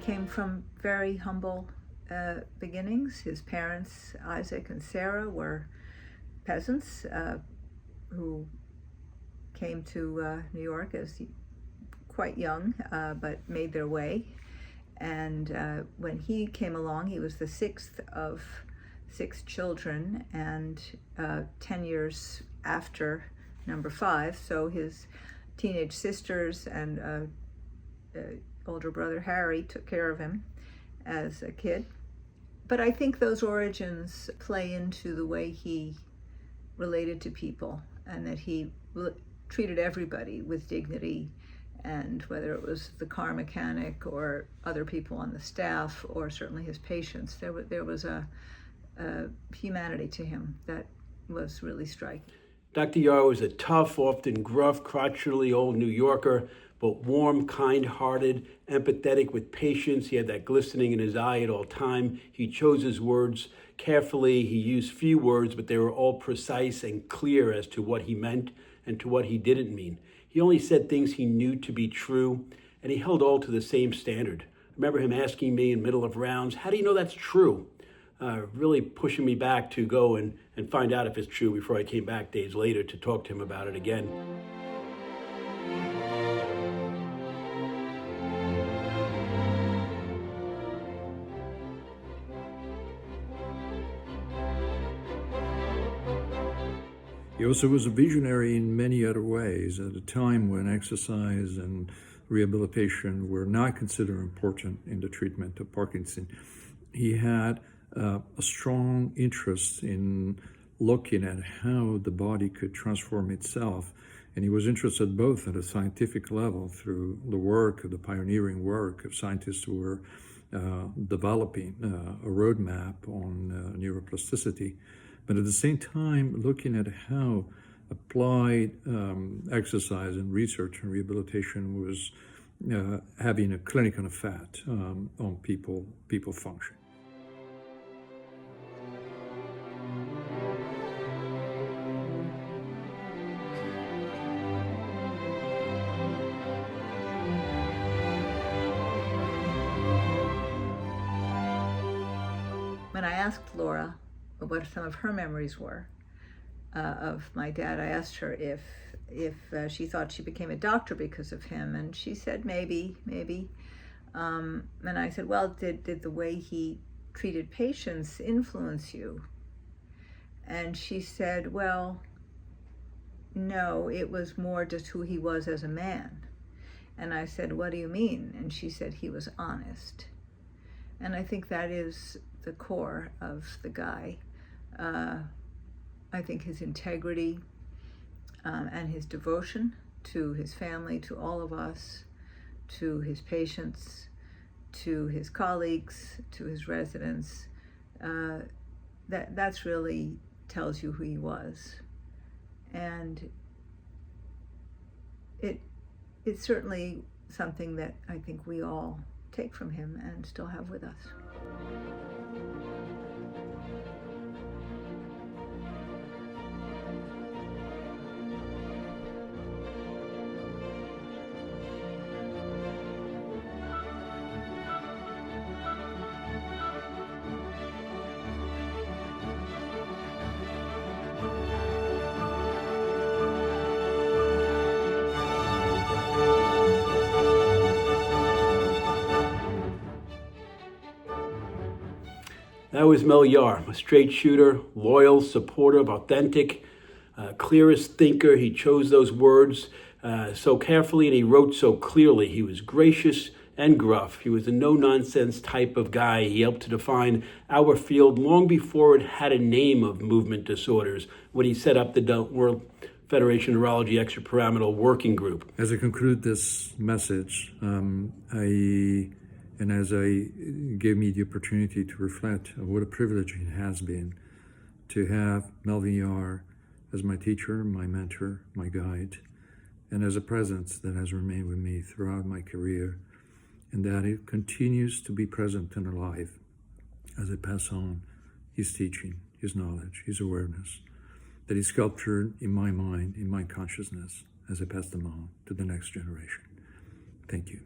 came from very humble beginnings. His parents, Isaac and Sarah, were peasants who came to New York as quite young, but made their way. And when he came along, he was the sixth of 6 children, and 10 years after number 5. So his teenage sisters and older brother Harry took care of him as a kid. But I think those origins play into the way he related to people, and that he treated everybody with dignity, and whether it was the car mechanic or other people on the staff or certainly his patients, there was a humanity to him that was really striking. Dr. Yahr was a tough, often gruff, crotchety old New Yorker, but warm, kind-hearted, empathetic with patients. He had that glistening in his eye at all time. He chose his words carefully. He used few words, but they were all precise and clear as to what he meant and to what he didn't mean. He only said things he knew to be true, and he held all to the same standard. I remember him asking me in the middle of rounds, "How do you know that's true?" Really pushing me back to go and find out if it's true before I came back days later to talk to him about it again. He also was a visionary in many other ways at a time when exercise and rehabilitation were not considered important in the treatment of Parkinson. He had a strong interest in looking at how the body could transform itself. And he was interested both at a scientific level through the pioneering work of scientists who were developing a roadmap on neuroplasticity, but at the same time looking at how applied exercise and research and rehabilitation was having a clinical effect on people function. When I asked Laura what some of her memories were of my dad, I asked her if she thought she became a doctor because of him, and she said maybe. And I said, well, did the way he treated patients influence you? And she said, well, no, it was more just who he was as a man. And I said, what do you mean? And she said, he was honest. And I think that is the core of the guy. I think his integrity and his devotion to his family, to all of us, to his patients, to his colleagues, to his residents, that's really tells you who he was. And it's certainly something that I think we all take from him and still have with us. That was Mel Yahr, a straight shooter, loyal, supportive, authentic, clearest thinker. He chose those words so carefully, and he wrote so clearly. He was gracious and gruff. He was a no-nonsense type of guy. He helped to define our field long before it had a name of movement disorders, when he set up the World Federation of Neurology Extrapyramidal Working Group. As I conclude this message, and as I gave me the opportunity to reflect on what a privilege it has been to have Melvin Yahr as my teacher, my mentor, my guide, and as a presence that has remained with me throughout my career, and that it continues to be present and alive as I pass on his teaching, his knowledge, his awareness, that is sculptured in my mind, in my consciousness, as I pass them on to the next generation. Thank you.